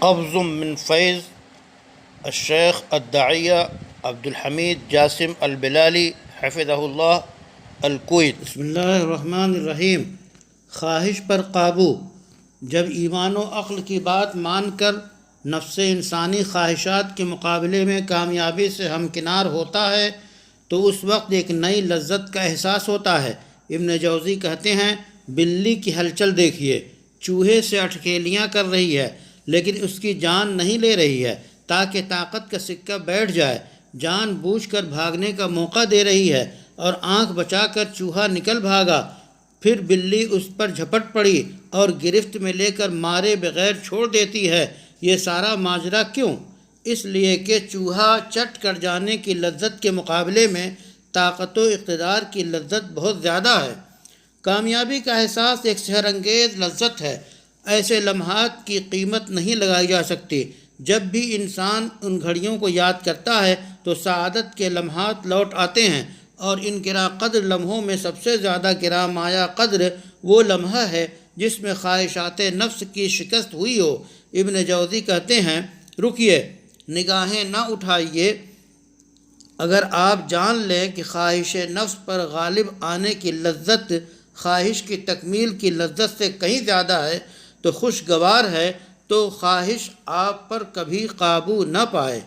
قبض من فیض الشیخ الداعیہ عبد الحمید جاسم البلالی حفظہ اللہ الکویت۔ بسم اللہ الرحمن الرحیم۔ خواہش پر قابو۔ جب ایمان و عقل کی بات مان کر نفس انسانی خواہشات کے مقابلے میں کامیابی سے ہمکنار ہوتا ہے تو اس وقت ایک نئی لذت کا احساس ہوتا ہے۔ ابن جوزی کہتے ہیں، بلی کی ہلچل دیکھیے، چوہے سے اٹکیلیاں کر رہی ہے لیکن اس کی جان نہیں لے رہی ہے تاکہ طاقت کا سکہ بیٹھ جائے، جان بوجھ کر بھاگنے کا موقع دے رہی ہے اور آنکھ بچا کر چوہا نکل بھاگا، پھر بلی اس پر جھپٹ پڑی اور گرفت میں لے کر مارے بغیر چھوڑ دیتی ہے۔ یہ سارا ماجرا کیوں؟ اس لیے کہ چوہا چٹ کر جانے کی لذت کے مقابلے میں طاقت و اقتدار کی لذت بہت زیادہ ہے۔ کامیابی کا احساس ایک سحر انگیز لذت ہے، ایسے لمحات کی قیمت نہیں لگائی جا سکتی۔ جب بھی انسان ان گھڑیوں کو یاد کرتا ہے تو سعادت کے لمحات لوٹ آتے ہیں، اور ان گراں قدر لمحوں میں سب سے زیادہ گراں مایہ قدر وہ لمحہ ہے جس میں خواہشات نفس کی شکست ہوئی ہو۔ ابن جوزی کہتے ہیں، رکیے، نگاہیں نہ اٹھائیے، اگر آپ جان لیں کہ خواہش نفس پر غالب آنے کی لذت خواہش کی تکمیل کی لذت سے کہیں زیادہ ہے تو خوشگوار ہے، تو خواہش آپ پر کبھی قابو نہ پائے۔